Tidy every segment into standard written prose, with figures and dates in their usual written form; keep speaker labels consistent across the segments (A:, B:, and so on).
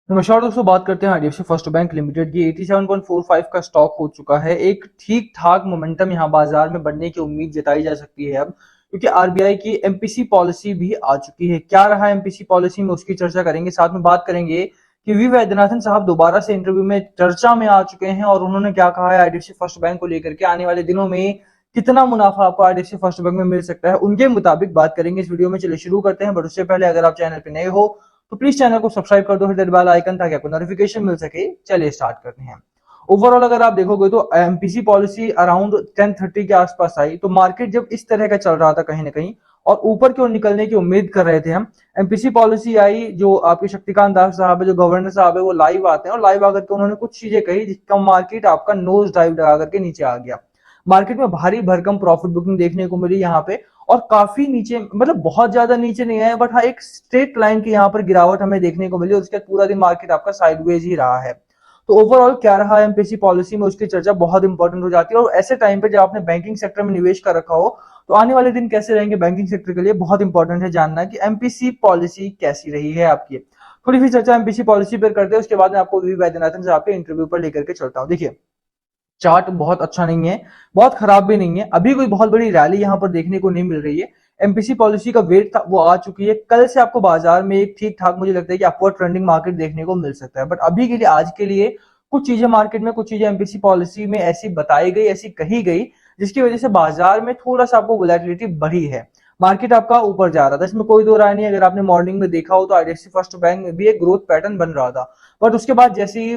A: नमस्कार दोस्तों, बात करते हैं आईडीएफसी फर्स्ट बैंक लिमिटेड की। 87.45 का स्टॉक हो चुका है। एक ठीक ठाक मोमेंटम यहाँ बाजार में बढ़ने की उम्मीद जताई जा सकती है अब, क्योंकि आरबीआई की एमपीसी पॉलिसी भी आ चुकी है। क्या रहा एमपीसी पॉलिसी में, उसकी चर्चा करेंगे। साथ में बात करेंगे कि वी वैद्यनाथन साहब दोबारा से इंटरव्यू में चर्चा में आ चुके हैं और उन्होंने क्या कहा है आईडीएफसी फर्स्ट बैंक को लेकर के, आने वाले दिनों में कितना मुनाफा आपको आईडीएफसी फर्स्ट बैंक में मिल सकता है, उनके मुताबिक बात करेंगे इस वीडियो में। चलिए शुरू करते हैं, बट उससे पहले अगर आप चैनल पे नए हो तो प्लीज चैनल को सब्सक्राइब कर दो, हिट दैट बेल आइकन, ताकि आपको नोटिफिकेशन मिल सके। चलिए स्टार्ट करते हैं। ओवरऑल अगर आप देखोगे तो एमपीसी पॉलिसी अराउंड 10:30 के आसपास आई, तो मार्केट जब इस तरह का चल रहा था कहीं ना कहीं और ऊपर की ओर निकलने की उम्मीद कर रहे थे हम, एमपीसी पॉलिसी आई। जो आपके शक्तिकांत दास साहब है, जो गवर्नर साहब है, वो लाइव आते हैं और लाइव आकर के उन्होंने कुछ चीजें कही जिसका मार्केट आपका नोज डाइव लगा करके नीचे आ गया। मार्केट में भारी भरकम प्रॉफिट बुकिंग देखने को मिली यहाँ पे, और काफी नीचे, मतलब बहुत ज्यादा नीचे नहीं आया, बट हाँ एक स्ट्रेट लाइन की यहाँ पर गिरावट हमें देखने को मिली और उसके बाद पूरा दिन मार्केट आपका साइडवेज ही रहा है। तो ओवरऑल क्या रहा है एमपीसी पॉलिसी में, उसकी चर्चा बहुत इंपॉर्टेंट हो जाती है। और ऐसे टाइम पे जब आपने बैंकिंग सेक्टर में निवेश कर रखा हो, तो आने वाले दिन कैसे रहेंगे बैंकिंग सेक्टर के लिए, बहुत इंपॉर्टेंट है जानना कि एमपीसी पॉलिसी कैसी रही है आपकी। थोड़ी सी चर्चा एमपीसी पॉलिसी पर करते हैं, उसके बाद में आपको वी वैद्यनाथन साहब के इंटरव्यू पर लेकर के चलता हूँ। देखिए, चार्ट बहुत अच्छा नहीं है, बहुत खराब भी नहीं है, अभी कोई बहुत बड़ी रैली यहां पर देखने को नहीं मिल रही है। एमपीसी पॉलिसी का वेट था वो आ चुकी है। कल से आपको बाजार में एक ठीक ठाक, मुझे लगता है कि अपवर्ड ट्रेंडिंग मार्केट देखने को मिल सकता है, बट अभी के लिए, आज के लिए कुछ चीजें मार्केट में, कुछ चीजें एमपीसी पॉलिसी में ऐसी बताई गई, ऐसी कही गई, जिसकी वजह से बाजार में थोड़ा सा आपको वोलेटिलिटी बढ़ी है। मार्केट आपका ऊपर जा रहा था, इसमें कोई दो राय नहीं। अगर आपने मॉर्निंग में देखा हो तो आईडीएफसी फर्स्ट बैंक में भी एक ग्रोथ पैटर्न बन रहा था, बट उसके बाद जैसे ही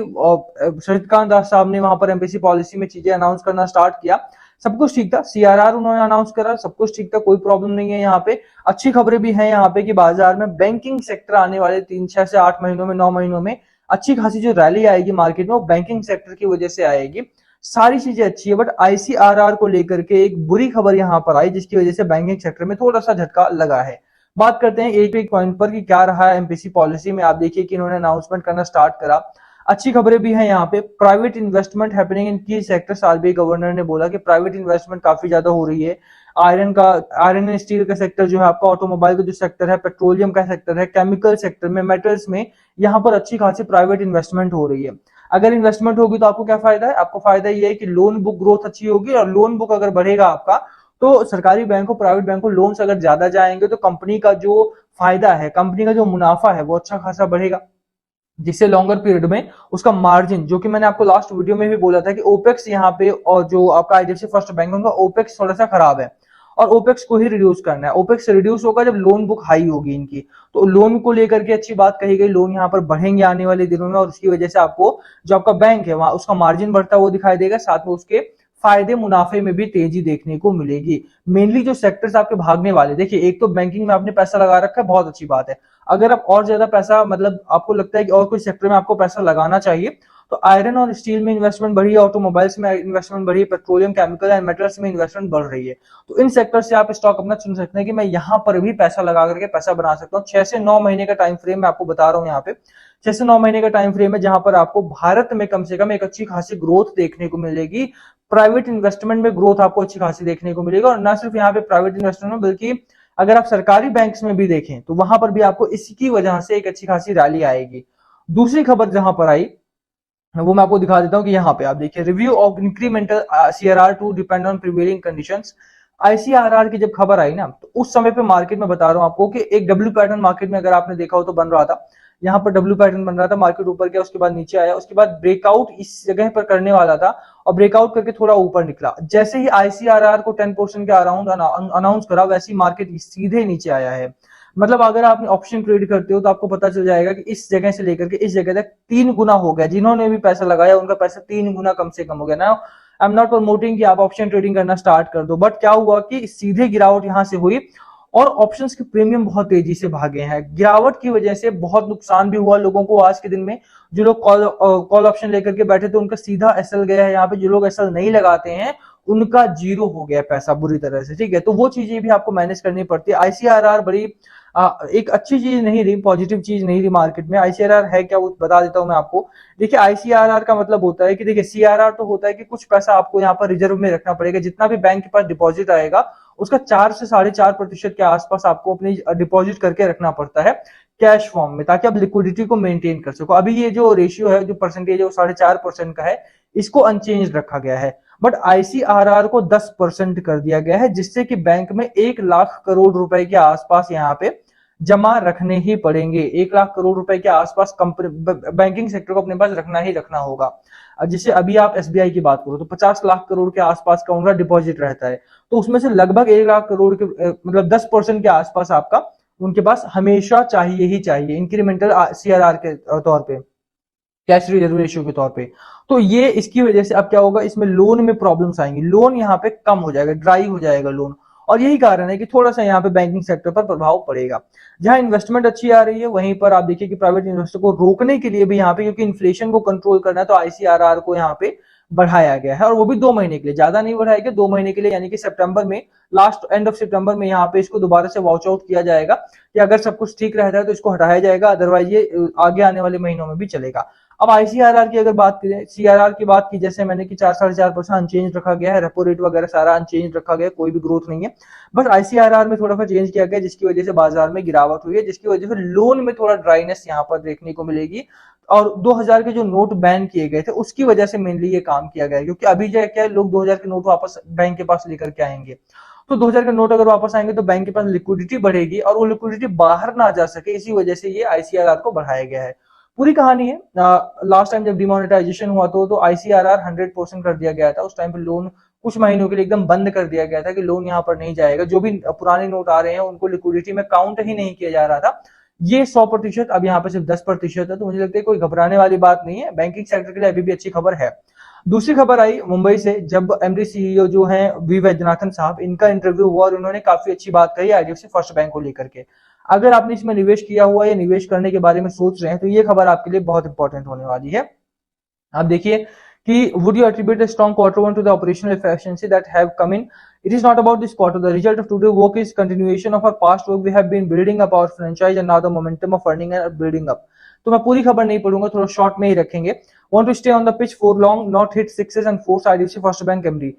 A: शशिकांत दास साहब ने वहां पर एमपीसी पॉलिसी में चीजें अनाउंस करना स्टार्ट किया, सब कुछ ठीक था। सीआरआर उन्होंने अनाउंस करा, सब कुछ ठीक था, कोई प्रॉब्लम नहीं है यहाँ पे। अच्छी खबरें भी हैं यहाँ पे कि बाजार में बैंकिंग सेक्टर आने वाले 3 6 से 8 महीनों में, 9 महीनों में अच्छी खासी जो रैली आएगी मार्केट में, वो बैंकिंग सेक्टर की वजह से आएगी। सारी चीजें अच्छी है, बट आईसीआरआर को लेकर के एक बुरी खबर यहाँ पर आई, जिसकी वजह से बैंकिंग सेक्टर में थोड़ा सा झटका लगा है। बात करते हैं एक एक पॉइंट पर कि क्या रहा है एमपीसी पॉलिसी में। आप देखिए कि इन्होंने अनाउंसमेंट करना स्टार्ट करा। अच्छी खबरें भी हैं यहाँ पे। प्राइवेट इन्वेस्टमेंट हैपनिंग इन की सेक्टर्स, आरबीआई गवर्नर ने बोला कि प्राइवेट इन्वेस्टमेंट काफी ज्यादा हो रही है। आयरन का, आयरन एंड स्टील का सेक्टर जो है आपका, ऑटोमोबाइल का जो सेक्टर है, पेट्रोलियम का सेक्टर है, केमिकल सेक्टर में, मेटल्स में, यहाँ पर अच्छी खासी प्राइवेट इन्वेस्टमेंट हो रही है। अगर इन्वेस्टमेंट होगी तो आपको क्या फायदा है? आपको फायदा ये है कि लोन बुक ग्रोथ अच्छी होगी, और लोन बुक अगर बढ़ेगा आपका, तो सरकारी बैंक को, प्राइवेट बैंक को लोन्स अगर ज्यादा जाएंगे तो कंपनी का जो फायदा है, कंपनी का जो मुनाफा है, वो अच्छा खासा बढ़ेगा, जिससे लॉन्गर पीरियड में उसका मार्जिन, जो कि मैंने आपको लास्ट वीडियो में भी बोला था कि ओपेक्स यहाँ पे, और जो आपका आईडीएफसी फर्स्ट बैंक है उनका ओपेक्स थोड़ा सा खराब है, और ओपेक्स को ही रिड्यूस करना है। ओपेक्स रिड्यूस होगा जब लोन बुक हाई होगी इनकी। तो लोन को लेकर के अच्छी बात कही गई, लोन यहाँ पर बढ़ेंगे आने वाले दिनों में, और उसकी वजह से आपको जो आपका बैंक है वहां उसका मार्जिन बढ़ता हुआ दिखाई देगा, साथ में उसके फायदे मुनाफे में भी तेजी देखने को मिलेगी। मेनली जो सेक्टर्स आपके भागने वाले, देखिए, एक तो बैंकिंग में आपने पैसा लगा रखा है, बहुत अच्छी बात है। अगर आप और ज्यादा पैसा, मतलब आपको लगता है कि और कोई सेक्टर में आपको पैसा लगाना चाहिए, तो आयरन और स्टील में इन्वेस्टमेंट बढ़ी है, ऑटोमोबाइल्स में इन्वेस्टमेंट बढ़ी है, पेट्रोलियम, केमिकल एंड मेटल्स में इन्वेस्टमेंट बढ़ रही है। तो इन सेक्टर से आप स्टॉक अपना चुन सकते हैं कि मैं यहाँ पर भी पैसा लगा करके पैसा बना सकता हूँ। 6 से 9 महीने का टाइम फ्रेम मैं आपको बता रहा हूँ यहाँ पे। 6 से 9 महीने का टाइम फ्रेम है जहां पर आपको भारत में कम से कम एक अच्छी खासी ग्रोथ देखने को मिलेगी। प्राइवेट इन्वेस्टमेंट में ग्रोथ आपको अच्छी खासी देखने को मिलेगा, और ना सिर्फ यहाँ पे प्राइवेट इन्वेस्टमेंट में, बल्कि अगर आप सरकारी बैंक्स में भी देखें तो वहां पर भी आपको इसकी वजह से एक अच्छी खासी रैली आएगी। दूसरी खबर जहां पर आई वो मैं आपको दिखा देता हूं कि यहाँ पे आप देखिए, review of incremental CRR to depend on prevailing conditions. ICRR की जब खबर आई ना, तो उस समय पे मार्केट में बता रहा हूं आपको कि एक डब्ल्यू पैटर्न मार्केट में, अगर आपने देखा हो तो बन रहा था। यहाँ पर डब्ल्यू पैटर्न बन रहा था, मार्केट ऊपर गया, उसके बाद नीचे आया, उसके बाद ब्रेकआउट इस जगह पर करने वाला था, और ब्रेकआउट करके थोड़ा ऊपर निकला। जैसे ही आईसीआरआर को 10% के अराउंड अनाउंस करा, वैसे ही मार्केट सीधे नीचे आया है। मतलब अगर आप ऑप्शन ट्रेड करते हो तो आपको पता चल जाएगा कि इस जगह से लेकर के इस जगह तक 3 गुना हो गया। जिन्होंने भी पैसा लगाया उनका पैसा 3 गुना कम से कम हो गया ना। आई एम नॉट प्रमोटिंग कि आप ऑप्शन ट्रेडिंग करना स्टार्ट कर दो, बट क्या हुआ कि सीधे गिरावट यहां से हुई, और ऑप्शंस के प्रीमियम बहुत तेजी से भागे हैं। गिरावट की वजह से बहुत नुकसान भी हुआ लोगों को आज के दिन में। जो लोग कॉल ऑप्शन लेकर के बैठे थे उनका सीधा एसएल गया है यहाँ पे। जो लोग एसएल नहीं लगाते हैं उनका जीरो हो गया पैसा बुरी तरह से, ठीक है। तो वो चीजें भी आपको मैनेज करनी पड़ती है। आईसीआरआर बड़ी एक अच्छी चीज नहीं रही, पॉजिटिव चीज नहीं रही मार्केट में। आईसीआरआर है क्या, वो बता देता हूं मैं आपको। देखिए, आईसीआरआर का मतलब होता है कि, देखिए, सीआरआर तो होता है कि कुछ पैसा आपको यहाँ पर रिजर्व में रखना पड़ेगा। जितना भी बैंक के पास डिपॉजिट आएगा उसका 4 से 4.5% के आसपास आपको अपनी डिपॉजिट करके रखना पड़ता है। कैश फॉर्म में, ताकि आप लिक्विडिटी को मेंटेन कर सको। अभी ये जो रेशियो है, जो परसेंटेज है वो 4.5% का है, इसको अनचेंज रखा गया है। बट आईसीआरआर को 10% कर दिया गया है, जिससे कि बैंक में 1 लाख करोड़ रुपए के आसपास यहाँ पे जमा रखने ही पड़ेंगे। 1 लाख करोड़ रुपए के आसपास बैंकिंग सेक्टर को अपने पास रखना ही रखना होगा। जैसे अभी आप एसबीआई की बात करो तो 50 लाख करोड़ के आसपास का उनका डिपॉजिट रहता है, तो उसमें से लगभग 1 लाख करोड़ के मतलब 10% के आसपास आपका उनके पास हमेशा चाहिए ही चाहिए, इंक्रीमेंटल सीआरआर के तौर पे, कैश रिजर्व रेशियो के तौर पे। तो ये इसकी वजह से अब क्या होगा, इसमें लोन में प्रॉब्लम्स आएंगी, लोन यहाँ पे कम हो जाएगा, ड्राई हो जाएगा लोन। और यही कारण है कि थोड़ा सा यहाँ पे बैंकिंग सेक्टर पर प्रभाव पड़ेगा। जहां इन्वेस्टमेंट अच्छी आ रही है वहीं पर आप देखिए कि प्राइवेट इन्वेस्टर को रोकने के लिए भी यहाँ पे, क्योंकि इन्फ्लेशन को कंट्रोल करना है, तो आईसीआरआर को यहाँ पे बढ़ाया गया है, और वो भी 2 महीने के लिए, ज्यादा नहीं बढ़ाया गया, 2 महीने के लिए, यानी कि सितंबर में, लास्ट एंड ऑफ सितंबर में यहाँ पे इसको दोबारा से वॉच आउट किया जाएगा कि अगर सब कुछ ठीक रहता है तो इसको हटाया जाएगा, अदरवाइज ये आगे आने वाले महीनों में भी चलेगा। अब आईसीआरआर की अगर बात करें, सीआरआर की बात की, जैसे मैंने कि 4-4.5% अनचेंज रखा गया है, रेपो रेट वगैरह सारा अनचेंज रखा गया है, कोई भी ग्रोथ नहीं है। बस आईसीआरआर में थोड़ा सा चेंज किया गया, जिसकी वजह से बाजार में गिरावट हुई है, जिसकी वजह से लोन में थोड़ा ड्राइनेस यहाँ पर देखने को मिलेगी। और 2000 के जो नोट बैन किए गए थे उसकी वजह से मेनली ये काम किया गया है, क्योंकि अभी जो क्या है, लोग 2000 के नोट वापस बैंक के पास लेकर के आएंगे, तो 2000 के नोट अगर वापस आएंगे तो बैंक के पास लिक्विडिटी बढ़ेगी, और वो लिक्विडिटी बाहर ना जा सके, इसी वजह से ये आईसीआरआर को बढ़ाया गया है। पूरी कहानी है, लास्ट टाइम जब डिमोनेटाइजेशन हुआ तो आईसीआरआर 100% कर दिया गया था। उस टाइम पे लोन कुछ महीनों के लिए एकदम बंद कर दिया गया था कि लोन यहाँ पर नहीं जाएगा, जो भी पुराने नोट आ रहे हैं उनको लिक्विडिटी में काउंट ही नहीं किया जा रहा था। ये 100%, अब यहाँ पे सिर्फ 10% है, तो मुझे लगता है कोई घबराने वाली बात नहीं है, बैंकिंग सेक्टर के लिए अभी भी अच्छी खबर है। दूसरी खबर आई मुंबई से, जब एमडी सीईओ जो हैं वी वैद्यनाथन साहब, इनका इंटरव्यू हुआ और उन्होंने काफी अच्छी बात कही आईडीएफसी फर्स्ट बैंक को लेकर के। अगर आपने इसमें निवेश किया हुआ या निवेश करने के बारे में सोच रहे हैं तो ये खबर आपके लिए बहुत इंपॉर्टेंट होने वाली है। आप देखिए कि would you attribute a strong Q1 to the operational efficiency that have come in? It is not about this quarter. The result of today's work is continuation of our past work. We have been building up our franchise and now the momentum of earning and building up. तो मैं पूरी खबर नहीं पढ़ूंगा, थोड़ा short में ही रखेंगे। Want to stay on the pitch for long, not hit sixes and fours. IDFC first bank MD.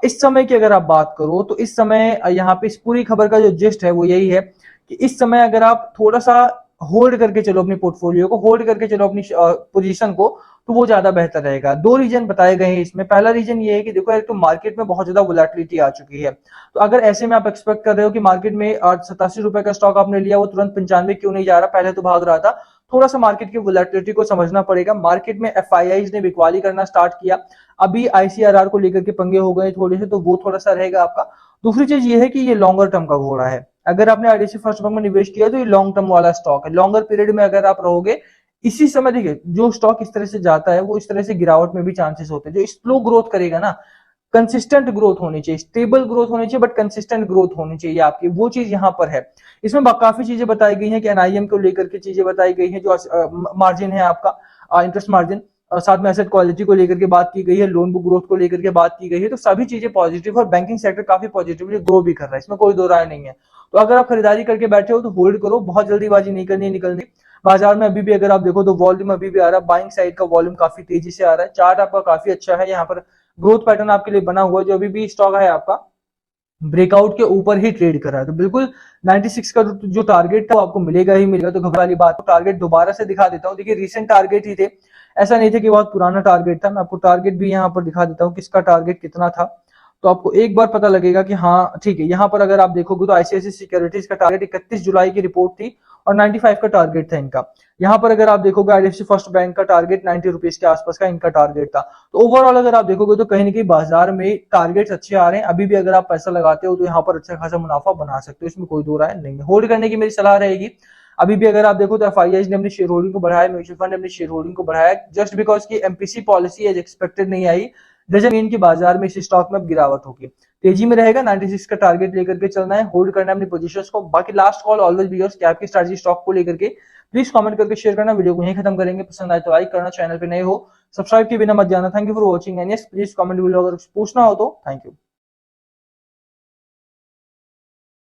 A: इस समय की अगर आप बात करो तो इस समय यहाँ पे इस पूरी खबर का जो जिस्ट है वो यही है कि इस समय अगर आप थोड़ा सा होल्ड करके चलो, अपनी पोर्टफोलियो को होल्ड करके चलो, अपनी पोजीशन को, तो वो ज्यादा बेहतर रहेगा। 2 रीजन बताए गए हैं इसमें। पहला रीजन ये है कि देखो, एक तो मार्केट में बहुत ज्यादा वोलेटिलिटी आ चुकी है, तो अगर ऐसे में आप एक्सपेक्ट कर रहे हो कि मार्केट में 87 रुपए का स्टॉक आपने लिया, वो तुरंत 95 क्यों नहीं जा रहा, पहले तो भाग रहा था, थोड़ा सा मार्केट की वोलेटिलिटी को समझना पड़ेगा। मार्केट में एफआईआईज ने बिकवाली करना स्टार्ट किया, अभी आईसीआरआर को लेकर के पंगे हो गए थोड़े से, तो वो थोड़ा सा रहेगा आपका। दूसरी चीज ये है कि ये लॉन्गर टर्म का घोड़ा है। अगर आपने आईडीएफसी फर्स्ट बैंक में निवेश किया तो ये लॉन्ग टर्म वाला स्टॉक है। लॉन्गर पीरियड में अगर आप रहोगे, इसी समय देखिए जो स्टॉक इस तरह से जाता है वो इस तरह से गिरावट में भी चांसेस होते हैं। जो स्लो ग्रोथ करेगा ना, कंसिस्टेंट ग्रोथ होनी चाहिए, स्टेबल ग्रोथ होनी चाहिए, बट कंसिस्टेंट ग्रोथ होनी चाहिए आपकी, वो चीज यहाँ पर है। इसमें काफी चीजें बताई गई हैं कि एनआईएम को लेकर के चीजें बताई गई हैं, जो मार्जिन है आपका, इंटरेस्ट मार्जिन, साथ में एसेट क्वालिटी को लेकर के बात की गई है, लोन बुक ग्रोथ को लेकर के बात की गई है, तो सभी चीजें पॉजिटिव, और बैंकिंग सेक्टर काफी पॉजिटिवली ग्रो भी कर रहा है, इसमें कोई दो राय नहीं है। तो अगर आप खरीदारी करके बैठे हो तो होल्ड करो, बहुत जल्दीबाजी नहीं करनी निकलनी। बाजार में अभी भी अगर आप देखो तो वॉल्यूम अभी भी आ रहा है, बाइंग साइड का वॉल्यूम काफी तेजी से आ रहा है, चार्ट आपका काफी अच्छा है, यहाँ पर ग्रोथ पैटर्न आपके लिए बना हुआ है। जो अभी भी स्टॉक है आपका ब्रेकआउट के ऊपर ही ट्रेड कर रहा है, तो बिल्कुल 96 का जो टारगेट था वो आपको मिलेगा ही मिलेगा, तो घबराने वाली बात। टारगेट दोबारा से दिखा देता हूँ, देखिए रिसेंट टारगेट ही थे, ऐसा नहीं था कि बहुत पुराना टारगेट था। मैं आपको टारगेट भी यहाँ पर दिखा देता हूँ, किसका टारगेट कितना था, तो आपको एक बार पता लगेगा कि हाँ ठीक है। यहाँ पर अगर आप देखोगे तो आईसीआईसीआई सिक्योरिटीज का टारगेट 31 जुलाई की रिपोर्ट थी और 95 का टारगेट था इनका। यहाँ पर अगर आप देखोगे आईडीएफसी फर्स्ट बैंक का टारगेट 90 रुपीज के आसपास का इनका टारगेट था। तो ओवरऑल अगर आप देखोगे तो कहीं ना कहीं बाजार में टारगेट्स अच्छे आ रहे हैं। अभी भी अगर आप पैसा लगाते हो तो यहाँ पर अच्छा खासा मुनाफा बना सकते हो, इसमें कोई दो राय नहीं है। होल्ड करने की मेरी सलाह रहेगी। अभी भी अगर आप देखो तो एफआईआई ने अपनी शेयर होल्डिंग को बढ़ाया, म्यूचुअल फंड ने अपनी शेयर होल्डिंग को बढ़ाया, जस्ट बिकॉज की एमपीसी पॉलिसी एज एक्सपेक्टेड नहीं आई, डजंट मीन कि बाजार में इस स्टॉक में अब गिरावट होगी। तेजी में रहेगा, 96 का टारगेट लेकर के चलना है, होल्ड करना है अपनी पोजीशंस को। बाकी last call always be yours, क्या आपकी स्ट्रैटेजी स्टॉक को लेकर के प्लीज कमेंट करके शेयर करना। वीडियो को यहीं खत्म करेंगे, पसंद आए तो लाइक करना, चैनल पे नए हो सब्सक्राइब के बिना मत जाना। Thank you for watching and yes please comment below अगर कुछ पूछना हो तो। Thank you.